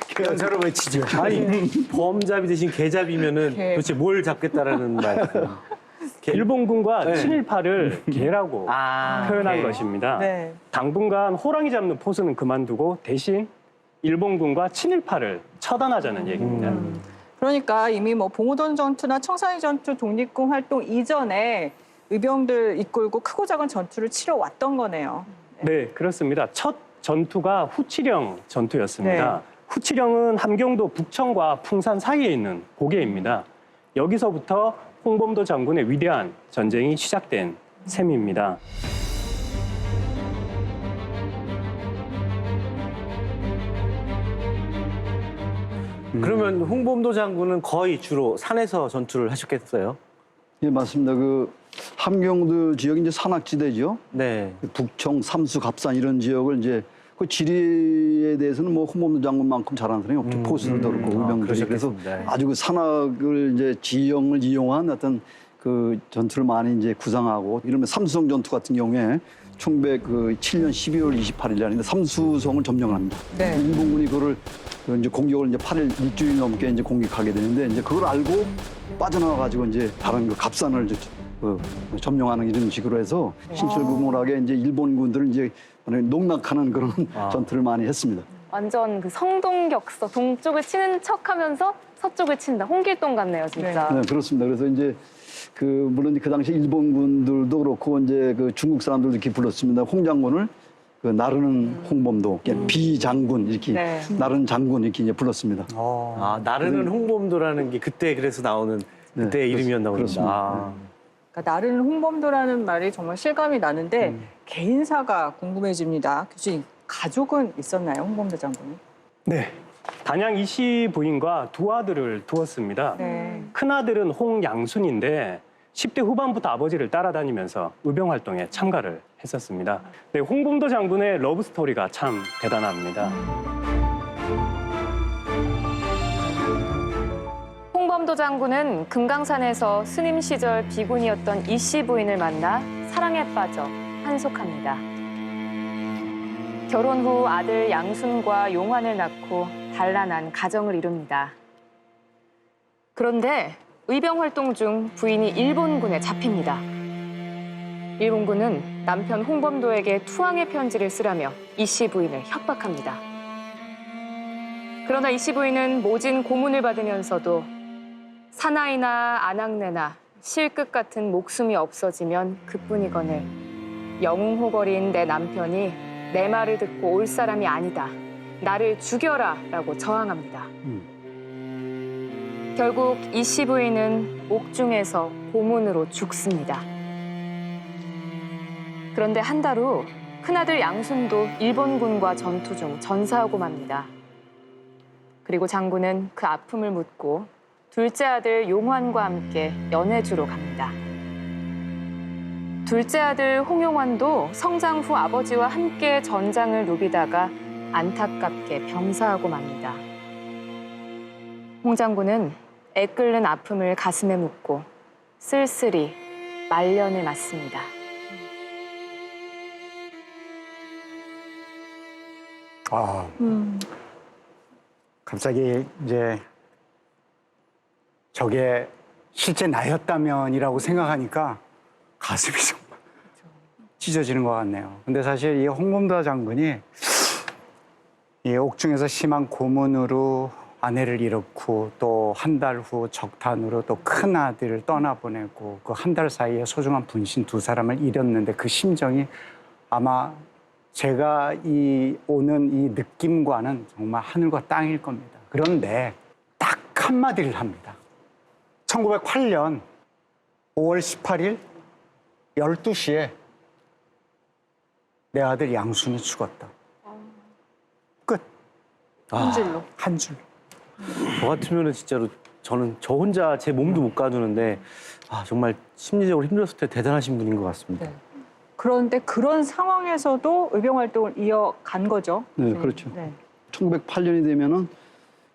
이렇게 연설을 외치죠. 아니, 범잡이 대신 개잡이면은 개. 도대체 뭘 잡겠다라는 말씀. 일본군과 네. 친일파를 개라고 표현한 개. 것입니다. 네. 당분간 호랑이 잡는 포수는 그만두고 대신 일본군과 친일파를 처단하자는 얘기입니다. 그러니까 이미 뭐 봉오동 전투나 청산리 전투 독립군 활동 이전에 의병들 이끌고 크고 작은 전투를 치러 왔던 거네요. 네, 그렇습니다. 첫 전투가 후치령 전투였습니다. 네. 후치령은 함경도 북천과 풍산 사이에 있는 고개입니다. 여기서부터 홍범도 장군의 위대한 전쟁이 시작된 셈입니다. 그러면 홍범도 장군은 거의 주로 산에서 전투를 하셨겠어요? 예, 맞습니다. 그 함경도 지역이 이제 산악지대죠. 네. 북청, 삼수, 갑산 이런 지역을 이제 그 지리에 대해서는 뭐 홍범도 장군만큼 잘하는 사람이 없죠. 포수들도 그렇고 의병들이. 그래서 그러셨겠습니다. 아주 그 산악을 이제 지형을 이용한 어떤 그 전투를 많이 이제 구상하고 이러면 삼수성 전투 같은 경우에 1907년 12월 28일 날인데 삼수성을 점령을 합니다. 네. 일본군이 그거를 그 이제 공격을 이제 8일 일주일 넘게 이제 공격하게 되는데 이제 그걸 알고 빠져나와 가지고 이제 다른 그 갑산을 이제 점령하는 이런 식으로 해서 신철구몰하게 이제 일본군들을 이제 농락하는 그런 전투를 많이 했습니다. 완전 그 성동격서, 동쪽을 치는 척하면서 서쪽을 친다. 홍길동 같네요, 진짜. 네, 그렇습니다. 그래서 이제 그 물론 그 당시 일본군들도 그렇고 이제 그 중국 사람들도 이렇게 불렀습니다. 홍 장군을 그 나르는 홍범도, 비장군 이렇게 네. 나르는 장군 이렇게 이제 불렀습니다. 아, 나르는 홍범도라는 게 그때 그래서 나오는 그때의 이름이었나 봅니다. 그렇습니다. 아. 그러니까 나르는 홍범도라는 말이 정말 실감이 나는데 개인사가 궁금해집니다. 교수님, 가족은 있었나요, 홍범도 장군이? 네, 단양 이씨 부인과 두 아들을 두었습니다. 네. 큰아들은 홍양순인데 10대 후반부터 아버지를 따라다니면서 의병 활동에 참가를 했었습니다. 네, 홍범도 장군의 러브 스토리가 참 대단합니다. 홍범도 장군은 금강산에서 스님 시절 비군이었던 이씨 부인을 만나 사랑에 빠져 한속합니다. 결혼 후 아들 양순과 용환을 낳고 단란한 가정을 이룹니다. 그런데 의병 활동 중 부인이 일본군에 잡힙니다. 일본군은 남편 홍범도에게 투항의 편지를 쓰라며 이 씨 부인을 협박합니다. 그러나 이 씨 부인은 모진 고문을 받으면서도 사나이나 아낙네나 실끝 같은 목숨이 없어지면 그뿐이거늘 영웅호걸인 내 남편이 내 말을 듣고 올 사람이 아니다. 나를 죽여라 라고 저항합니다. 결국 이 씨 부인은 옥중에서 고문으로 죽습니다. 그런데 한 달 후 큰아들 양순도 일본군과 전투 중 전사하고 맙니다. 그리고 장군은 그 아픔을 묻고 둘째 아들 용환과 함께 연해주로 갑니다. 둘째 아들 홍용환도 성장 후 아버지와 함께 전장을 누비다가 안타깝게 병사하고 맙니다. 홍 장군은 애끓는 아픔을 가슴에 묻고 쓸쓸히 말년을 맞습니다. 갑자기 이제 저게 실제 나였다면이라고 생각하니까 가슴이 정말 찢어지는 것 같네요. 근데 사실 이 홍범도 장군이 이 옥중에서 심한 고문으로 아내를 잃었고 또 한 달 후 적탄으로 또 큰 아들을 떠나보내고 그 한 달 사이에 소중한 분신 두 사람을 잃었는데 그 심정이 아마 제가 오는 이 느낌과는 정말 하늘과 땅일 겁니다. 그런데 딱 한마디를 합니다. 1908년 5월 18일 12시에 내 아들 양순이 죽었다. 끝. 한 줄로. 한 줄. 저 같으면은 진짜로 저는 저 혼자 제 몸도 못 가두는데 정말 심리적으로 힘들었을 때 대단하신 분인 것 같습니다. 네. 그런데 그런 상황에서도 의병 활동을 이어간 거죠. 네, 그렇죠. 네. 1908년이 되면은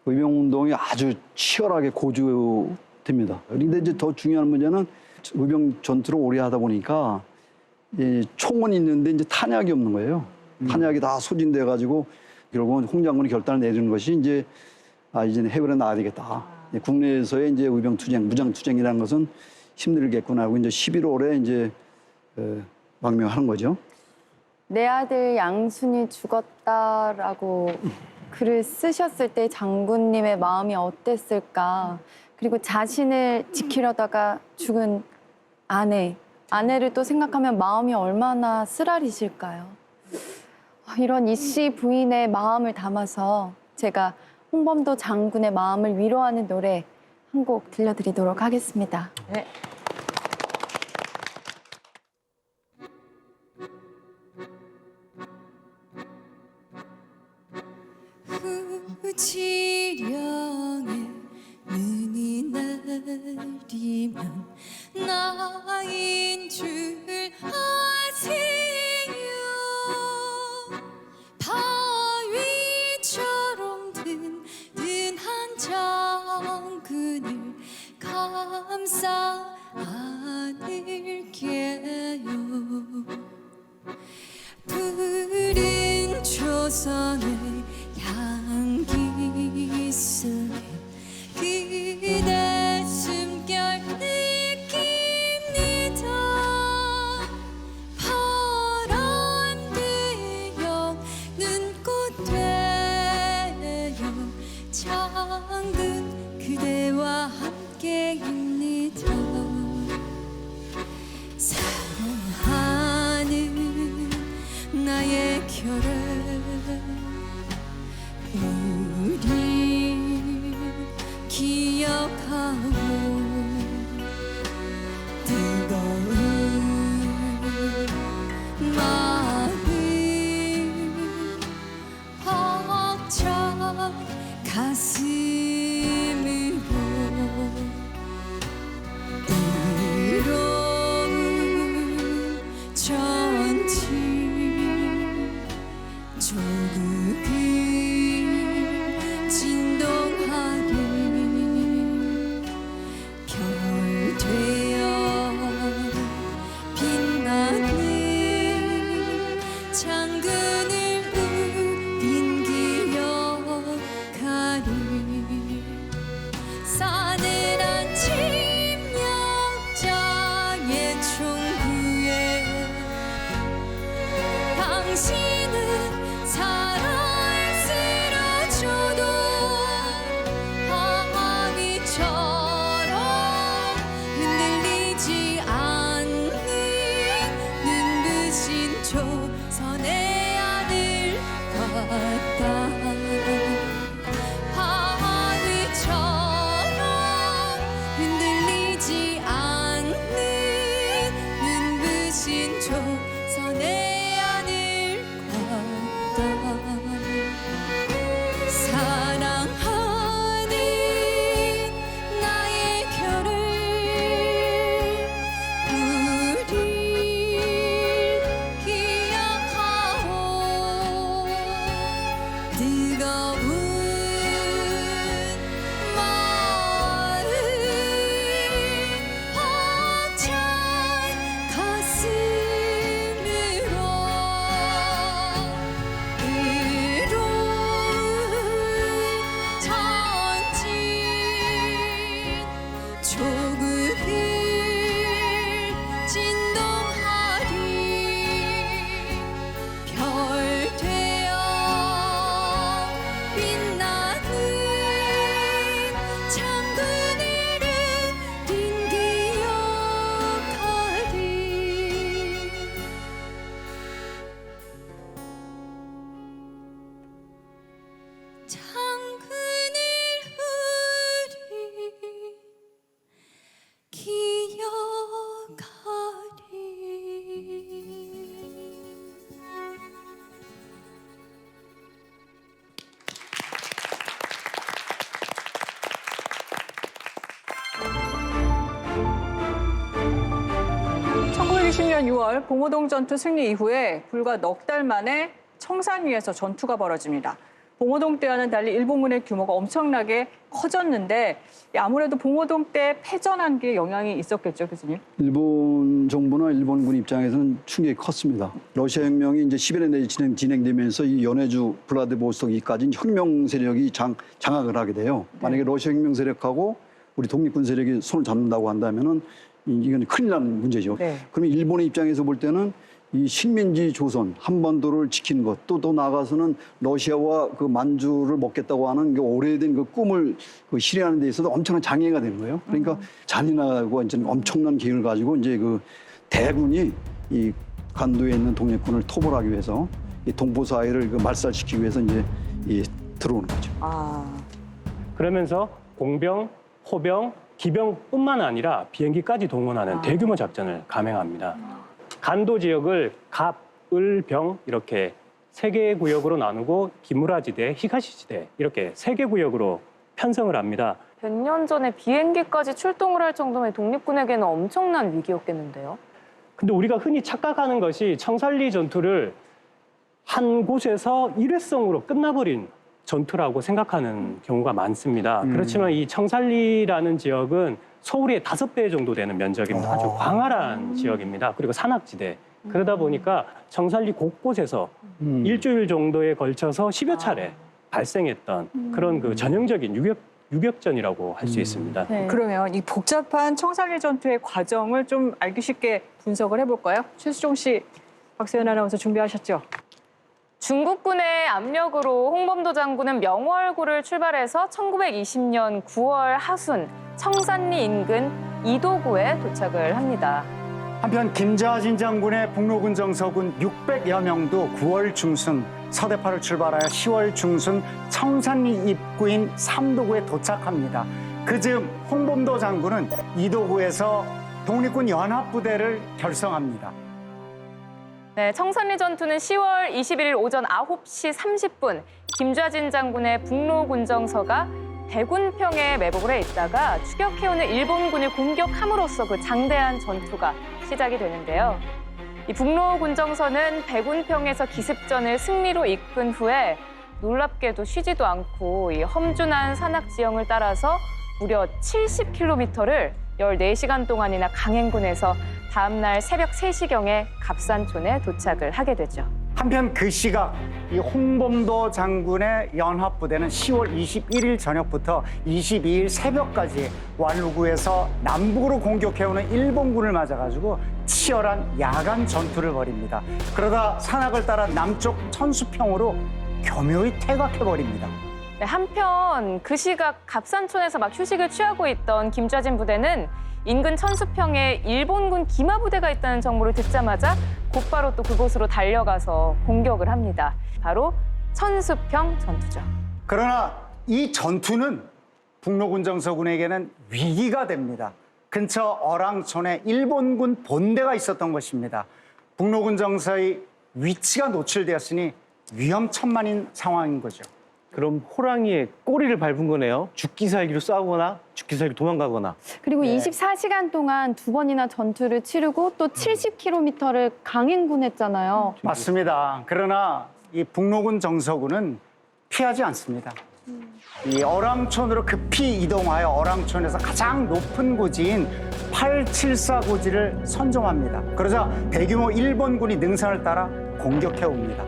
의병운동이 아주 치열하게 고조됩니다. 그런데 이제 더 중요한 문제는 의병 전투를 오래 하다 보니까 이 총은 있는데 이제 탄약이 없는 거예요. 탄약이 다 소진돼 가지고 결국은 홍 장군이 결단을 내리는 것이 이제 이제 해외로 나가야 되겠다. 국내에서의 이제 의병 투쟁, 무장 투쟁이라는 것은 힘들겠구나 하고 이제 11월에 이제 망명하는 거죠. 내 아들 양순이 죽었다라고 글을 쓰셨을 때 장군님의 마음이 어땠을까? 그리고 자신을 지키려다가 죽은 아내를 또 생각하면 마음이 얼마나 쓰라리실까요? 이런 이 씨 부인의 마음을 담아서 제가 홍범도 장군의 마음을 위로하는 노래 한 곡 들려드리도록 하겠습니다. 네. 후지령에 눈이 내리면 나인 줄 아세요. 바위처럼 든든한 장군을 감싸 안을게요. 푸른 초선의 향기 속에 그대 숨결 느낍니다. 바람 되어 눈꽃 되어 장군 그대와 함께입니다. 사랑하는 나의 결혼 우리 기억하고 뜨거운 마음 벅차 가슴으로 의로운 전지 조국을 진동하리 2020년 6월 봉오동 전투 승리 이후에 불과 넉 달 만에 청산 위에서 전투가 벌어집니다. 봉오동 때와는 달리 일본군의 규모가 엄청나게 커졌는데 아무래도 봉오동 때 패전한 게 영향이 있었겠죠, 교수님? 일본 정부나 일본군 입장에서는 충격이 컸습니다. 러시아 혁명이 이제 10여 년에 진행되면서 이 연해주 블라디보스토크까지 혁명 세력이 장악을 하게 돼요. 만약에 러시아 혁명 세력하고 우리 독립군 세력이 손을 잡는다고 한다면은 이건 큰일 나는 문제죠. 네. 그러면 일본의 입장에서 볼 때는 이 식민지 조선 한반도를 지키는 것, 또 나아가서는 러시아와 그 만주를 먹겠다고 하는 그 오래된 그 꿈을 그 실현하는 데 있어서 엄청난 장애가 되는 거예요. 그러니까 잔인하고 이제 엄청난 계획을 가지고 이제 그 대군이 이 간도에 있는 독립군을 토벌하기 위해서 이 동포 사회를 그 말살시키기 위해서 이제 들어오는 거죠. 그러면서 공병, 호병, 기병뿐만 아니라 비행기까지 동원하는 대규모 작전을 감행합니다. 간도 지역을 갑, 을, 병 이렇게 3개의 구역으로 나누고 기무라지대, 히가시지대 이렇게 3개 구역으로 편성을 합니다. 몇 년 전에 비행기까지 출동을 할 정도면 독립군에게는 엄청난 위기였겠는데요. 근데 우리가 흔히 착각하는 것이 청산리 전투를 한 곳에서 일회성으로 끝나버린 전투라고 생각하는 경우가 많습니다. 그렇지만 이 청산리라는 지역은 서울의 5배 정도 되는 면적입니다. 아주 광활한 지역입니다. 그리고 산악지대. 그러다 보니까 청산리 곳곳에서 일주일 정도에 걸쳐서 10여 차례 발생했던 그런 그 전형적인 유격전이라고 할 수 있습니다. 네. 그러면 이 복잡한 청산리 전투의 과정을 좀 알기 쉽게 분석을 해볼까요? 최수종 씨, 박세연 아나운서 준비하셨죠? 중국군의 압력으로 홍범도 장군은 명월구를 출발해서 1920년 9월 하순 청산리 인근 이도구에 도착을 합니다. 한편 김자진 장군의 북로군 정서군 600여 명도 9월 중순 서대파를 출발하여 10월 중순 청산리 입구인 삼도구에 도착합니다. 그즈음 홍범도 장군은 이도구에서 독립군 연합부대를 결성합니다. 네, 청산리 전투는 10월 21일 오전 9시 30분 김좌진 장군의 북로군정서가 대군평에 매복을 해 있다가 추격해오는 일본군을 공격함으로써 그 장대한 전투가 시작이 되는데요. 이 북로군정서는 대군평에서 기습전을 승리로 이끈 후에 놀랍게도 쉬지도 않고 이 험준한 산악 지형을 따라서 무려 70km를 14시간 동안이나 강행군에서 다음 날 새벽 3시경에 갑산촌에 도착을 하게 되죠. 한편 그 시각 이 홍범도 장군의 연합부대는 10월 21일 저녁부터 22일 새벽까지 완루구에서 남북으로 공격해오는 일본군을 맞아가지고 치열한 야간 전투를 벌입니다. 그러다 산악을 따라 남쪽 천수평으로 교묘히 퇴각해버립니다. 네, 한편 그 시각 갑산촌에서 막 휴식을 취하고 있던 김좌진 부대는 인근 천수평에 일본군 기마부대가 있다는 정보를 듣자마자 곧바로 또 그곳으로 달려가서 공격을 합니다. 바로 천수평 전투죠. 그러나 이 전투는 북로군 정서군에게는 위기가 됩니다. 근처 어랑촌에 일본군 본대가 있었던 것입니다. 북로군 정서의 위치가 노출되었으니 위험천만인 상황인 거죠. 그럼 호랑이의 꼬리를 밟은 거네요. 죽기 살기로 싸우거나 죽기 살기로 도망가거나. 그리고 네. 24시간 동안 2번이나 전투를 치르고 또 70km를 강행군했잖아요. 맞습니다. 그러나 이 북로군 정서군은 피하지 않습니다. 이 어랑촌으로 급히 이동하여 어랑촌에서 가장 높은 고지인 874 고지를 선점합니다. 그러자 대규모 일본군이 능선을 따라 공격해 옵니다.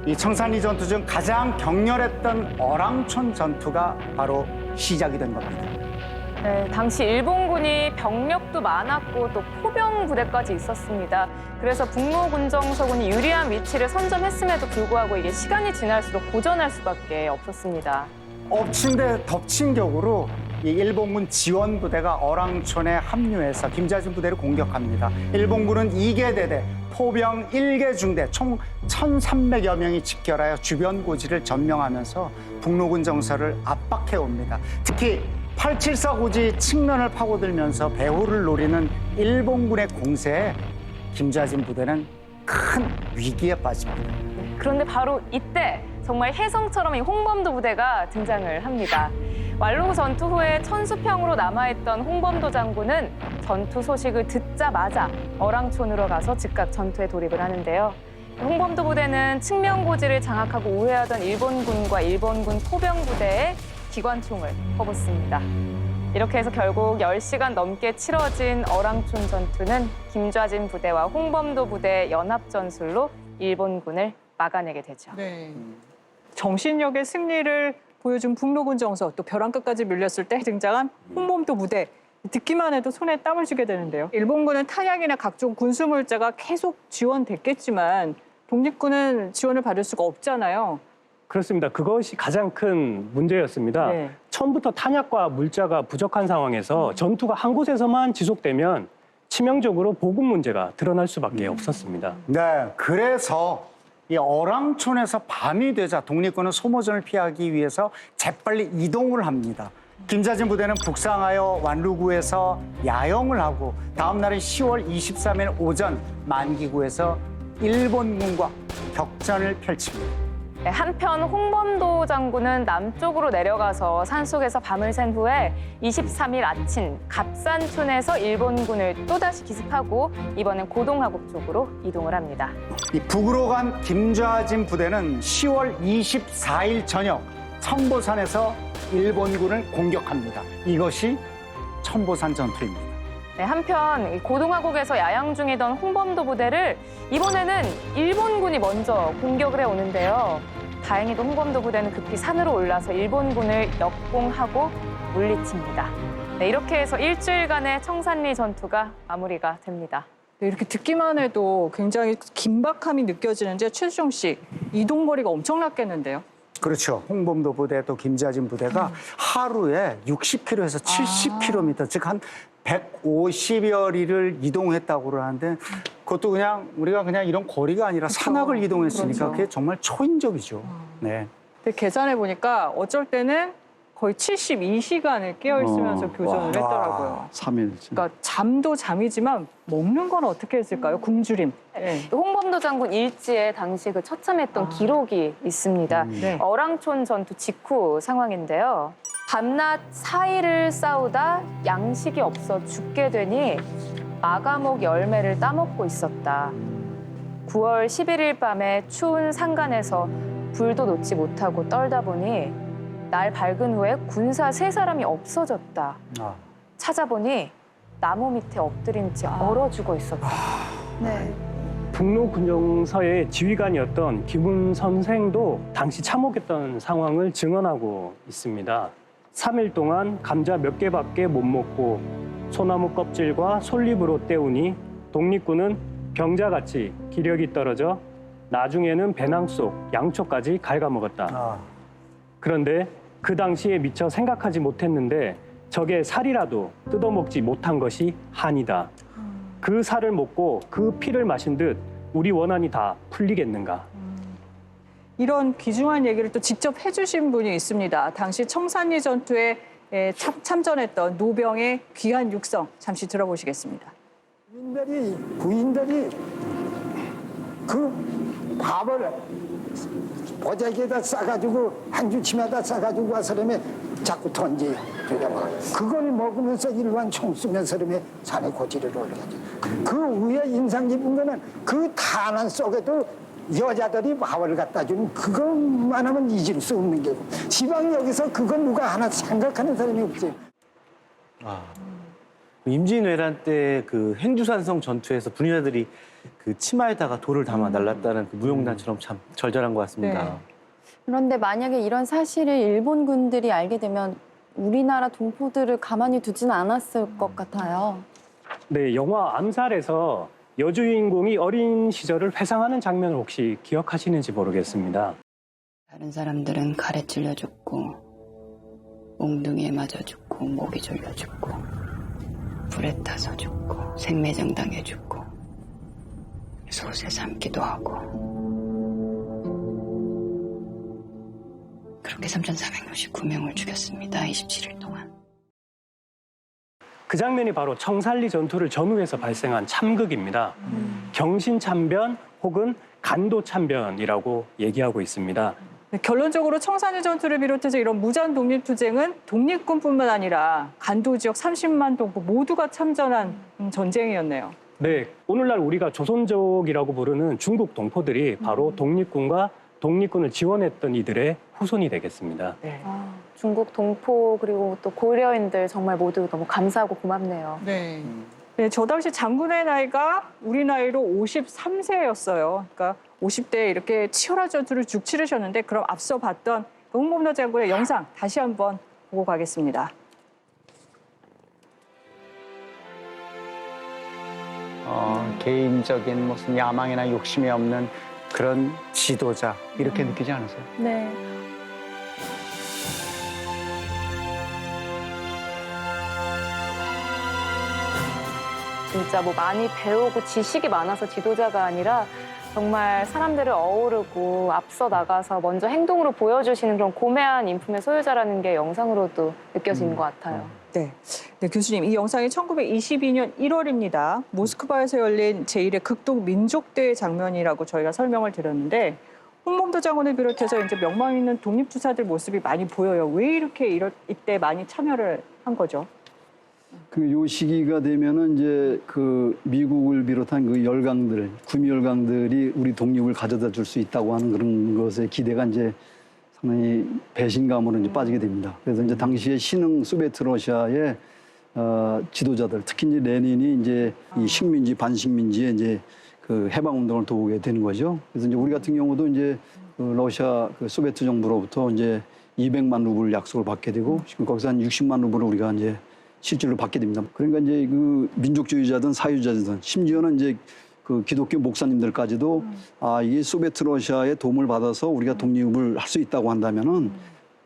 이 청산리 전투 중 가장 격렬했던 어랑촌 전투가 바로 시작이 된 겁니다. 네, 당시 일본군이 병력도 많았고 또 포병 부대까지 있었습니다. 그래서 북로군정서군이 유리한 위치를 선점했음에도 불구하고 이게 시간이 지날수록 고전할 수밖에 없었습니다. 엎친 데 덮친 격으로 이 일본군 지원 부대가 어랑촌에 합류해서 김자진 부대를 공격합니다. 일본군은 2개 대대, 포병 1개 중대, 총 1,300여 명이 집결하여 주변 고지를 점령하면서 북로군 정서를 압박해 옵니다. 특히 874 고지 측면을 파고들면서 배후를 노리는 일본군의 공세에 김자진 부대는 큰 위기에 빠집니다. 그런데 바로 이때 정말 혜성처럼 이 홍범도 부대가 등장을 합니다. 완로 전투 후에 천수평으로 남아있던 홍범도 장군은 전투 소식을 듣자마자 어랑촌으로 가서 즉각 전투에 돌입을 하는데요. 홍범도 부대는 측면고지를 장악하고 우회하던 일본군과 일본군 포병부대에 기관총을 퍼붓습니다. 이렇게 해서 결국 10시간 넘게 치러진 어랑촌 전투는 김좌진 부대와 홍범도 부대의 연합전술로 일본군을 막아내게 되죠. 네. 정신력의 승리를 보여준 북로군 정서, 또 벼랑 끝까지 밀렸을 때 등장한 홍범도 부대. 듣기만 해도 손에 땀을 쥐게 되는데요. 일본군은 탄약이나 각종 군수물자가 계속 지원됐겠지만 독립군은 지원을 받을 수가 없잖아요. 그렇습니다. 그것이 가장 큰 문제였습니다. 네. 처음부터 탄약과 물자가 부족한 상황에서 전투가 한 곳에서만 지속되면 치명적으로 보급 문제가 드러날 수밖에 없었습니다. 네, 그래서 이 어랑촌에서 밤이 되자 독립군은 소모전을 피하기 위해서 재빨리 이동을 합니다. 김좌진 부대는 북상하여 완루구에서 야영을 하고 다음 날인 10월 23일 오전 만기구에서 일본군과 격전을 펼칩니다. 네, 한편 홍범도 장군은 남쪽으로 내려가서 산속에서 밤을 샌 후에 23일 아침 갑산촌에서 일본군을 또다시 기습하고 이번엔 고동하곡 쪽으로 이동을 합니다. 이 북으로 간 김좌진 부대는 10월 24일 저녁 천보산에서 일본군을 공격합니다. 이것이 천보산 전투입니다. 네, 한편 고동하곡에서 야영 중이던 홍범도 부대를 이번에는 일본군이 먼저 공격을 해오는데요. 다행히도 홍범도 부대는 급히 산으로 올라서 일본군을 역공하고 물리칩니다. 네, 이렇게 해서 일주일간의 청산리 전투가 마무리가 됩니다. 네, 이렇게 듣기만 해도 굉장히 긴박함이 느껴지는데 최수정 씨, 이동거리가 엄청났겠는데요? 그렇죠. 홍범도 부대 또 김좌진 부대가 하루에 60km에서 70km, 즉 한 150여 리를 이동했다고 그러는데 그것도 그냥 우리가 그냥 이런 거리가 아니라 산악을 이동했으니까 그렇죠. 그게 정말 초인적이죠. 네. 근데 계산해 보니까 어쩔 때는 거의 72시간을 깨어 있으면서 교전을 했더라고요. 3일. 그러니까 잠도 잠이지만 먹는 건 어떻게 했을까요? 굶주림. 네. 홍범도 장군 일지에 당시 그 처참했던 기록이 있습니다. 네. 어랑촌 전투 직후 상황인데요. 밤낮 4일을 싸우다 양식이 없어 죽게 되니 마가목 열매를 따먹고 있었다. 9월 11일 밤에 추운 산간에서 불도 놓지 못하고 떨다 보니 날 밝은 후에 군사 3사람이 없어졌다. 찾아보니 나무 밑에 엎드린 채 얼어 죽어 있었다. 네. 북로군정서의 지휘관이었던 김훈 선생도 당시 참혹했던 상황을 증언하고 있습니다. 3일 동안 감자 몇 개밖에 못 먹고 소나무 껍질과 솔잎으로 때우니 독립군은 병자같이 기력이 떨어져 나중에는 배낭 속 양초까지 갉아먹었다. 그런데 그 당시에 미처 생각하지 못했는데 적의 살이라도 뜯어먹지 못한 것이 한이다. 그 살을 먹고 그 피를 마신 듯 우리 원한이 다 풀리겠는가. 이런 귀중한 얘기를 또 직접 해주신 분이 있습니다. 당시 청산리 전투에 참전했던 노병의 귀한 육성 잠시 들어보시겠습니다. 부인들이 그 밥을 보자기에다 싸가지고 한 주치마다 싸가지고 와서 그러면 자꾸 던져요. 그걸 먹으면서 일반 총 쏘면서 그러면 산에 고지를 올라가죠. 그 위에 인상 깊은 거는 그 탄환 속에도 여자들이 밥을 갖다 주는 그것만 하면 잊을 수 없는 게고 지방 여기서 그걸 누가 하나 생각하는 사람이 없어요. 임진왜란 때 그 행주산성 전투에서 분위자들이 그 치마에다가 돌을 담아 날랐다는 그 무용단처럼 참 절절한 것 같습니다. 네. 그런데 만약에 이런 사실을 일본군들이 알게 되면 우리나라 동포들을 가만히 두지는 않았을 것 같아요. 네, 영화 암살에서 여주인공이 어린 시절을 회상하는 장면을 혹시 기억하시는지 모르겠습니다. 다른 사람들은 칼에 찔려 죽고 몽둥이에 맞아 죽고 목이 졸려 죽고 불에 타서 죽고 생매장당해 죽고 솥에 삶기도 하고 그렇게 3,469명을 죽였습니다. 27일 동안. 그 장면이 바로 청산리 전투를 전후해서 발생한 참극입니다. 경신참변 혹은 간도참변이라고 얘기하고 있습니다. 결론적으로 청산리 전투를 비롯해서 이런 무장 독립투쟁은 독립군뿐만 아니라 간도 지역 30만 동포 모두가 참전한 전쟁이었네요. 네, 오늘날 우리가 조선족이라고 부르는 중국 동포들이 바로 독립군과 독립군을 지원했던 이들의 후손이 되겠습니다. 네. 중국 동포 그리고 또 고려인들 정말 모두 너무 감사하고 고맙네요. 네. 네, 저 당시 장군의 나이가 우리 나이로 53세였어요. 그러니까 50대에 이렇게 치열한 전투를 쭉 치르셨는데 그럼 앞서 봤던 홍범도 장군의 영상 다시 한번 보고 가겠습니다. 개인적인 무슨 야망이나 욕심이 없는 그런 지도자 이렇게 느끼지 않으세요? 네. 진짜 뭐 많이 배우고 지식이 많아서 지도자가 아니라 정말 사람들을 어우르고 앞서 나가서 먼저 행동으로 보여주시는 그런 고매한 인품의 소유자라는 게 영상으로도 느껴지는 것 같아요. 네. 네, 교수님, 이 영상이 1922년 1월입니다. 모스크바에서 열린 제1회 극동 민족대회 장면이라고 저희가 설명을 드렸는데 홍범도 장군을 비롯해서 이제 명망 있는 독립투사들 모습이 많이 보여요. 왜 이렇게 이때 많이 참여를 한 거죠? 요 시기가 되면은 이제 그 미국을 비롯한 그 열강들, 구미 열강들이 우리 독립을 가져다 줄 수 있다고 하는 그런 것에 기대가 이제 상당히 배신감으로 이제 빠지게 됩니다. 그래서 이제 당시에 신흥 소비에트 러시아의 지도자들, 특히 이제 레닌이 이제 이 식민지 반식민지에 이제 그 해방 운동을 도우게 되는 거죠. 그래서 이제 우리 같은 경우도 이제 그 러시아 그 소비에트 정부로부터 이제 200만 루블 약속을 받게 되고 지금 거기서 한 60만 루블을 우리가 이제 실질로 받게 됩니다. 그러니까 이제 그 민족주의자든 사유자든 심지어는 이제 그 기독교 목사님들까지도 이게 소비에트 러시아의 도움을 받아서 우리가 독립을 할 수 있다고 한다면은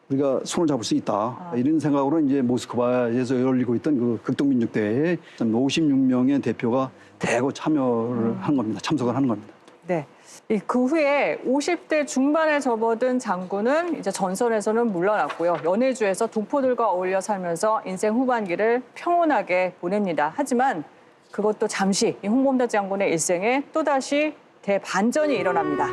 우리가 손을 잡을 수 있다. 이런 생각으로 이제 모스크바에서 열리고 있던 그 극동민족대회에 56명의 대표가 대거 참여를 한 겁니다. 참석을 하는 겁니다. 네. 그 후에 50대 중반에 접어든 장군은 이제 전선에서는 물러났고요. 연해주에서 동포들과 어울려 살면서 인생 후반기를 평온하게 보냅니다. 하지만 그것도 잠시 이 홍범도 장군의 일생에 또다시 대반전이 일어납니다.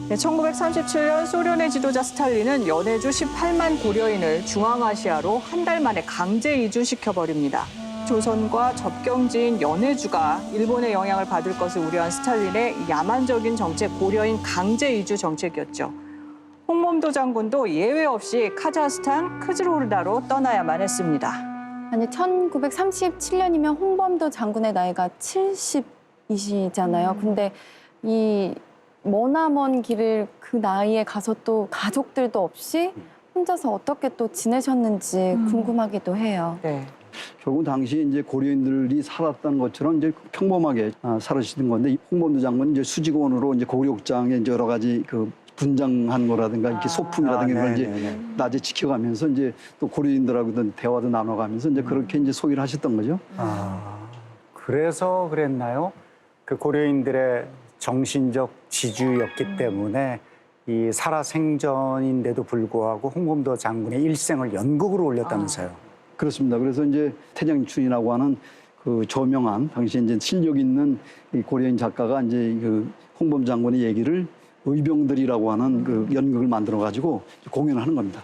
1937년 소련의 지도자 스탈린은 연해주 18만 고려인을 중앙아시아로 한 달 만에 강제 이주시켜버립니다. 조선과 접경지인 연해주가 일본의 영향을 받을 것을 우려한 스탈린의 야만적인 정책, 고려인 강제 이주 정책이었죠. 홍범도 장군도 예외 없이 카자흐스탄 크즈로르다로 떠나야만 했습니다. 아니 1937년이면 홍범도 장군의 나이가 70이시잖아요. 근데 이 머나먼 길을 그 나이에 가서 또 가족들도 없이 혼자서 어떻게 또 지내셨는지 궁금하기도 해요. 네. 결국 당시 이제 고려인들이 살았던 것처럼 이제 평범하게 살으시는 건데 홍범도 장군은 이제 수직원으로 이제 고려국장에 이제 여러 가지 그 분장한 거라든가 이렇게 소품이라든가 이런 걸 이제 낮에 지켜가면서 이제 또 고려인들하고도 대화도 나눠가면서 이제 그렇게 이제 소개를 하셨던 거죠. 그래서 그랬나요? 그 고려인들의 정신적 지주였기 때문에 이 살아생전인데도 불구하고 홍범도 장군의 일생을 연극으로 올렸다면서요. 그렇습니다. 그래서 이제 태장춘이라고 하는 그 저명한 당시 이제 실력 있는 이 고려인 작가가 이제 그 홍범도 장군의 얘기를 의병들이라고 하는 그 연극을 만들어 가지고 공연을 하는 겁니다.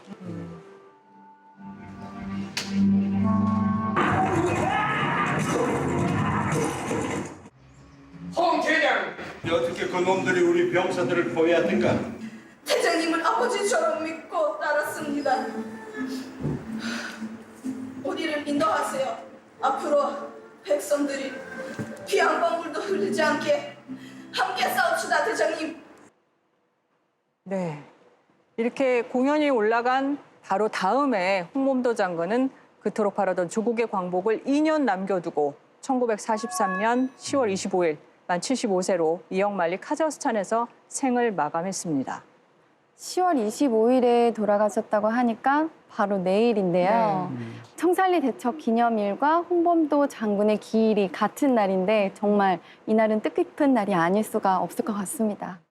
홍 대장, 어떻게 그 놈들이 우리 병사들을 포위했는가? 대장님을 아버지처럼 믿고 따랐습니다. 우리를 인도하세요. 앞으로 백성들이 피 한 방울도 흘리지 않게 함께 싸웁시다, 대장님. 네. 이렇게 공연이 올라간 바로 다음에 홍범도 장군은 그토록 바라던 조국의 광복을 2년 남겨두고 1943년 10월 25일 만 75세로 이역만리 카자흐스탄에서 생을 마감했습니다. 10월 25일에 돌아가셨다고 하니까 바로 내일인데요. 청산리 대첩 기념일과 홍범도 장군의 기일이 같은 날인데 정말 이날은 뜻깊은 날이 아닐 수가 없을 것 같습니다.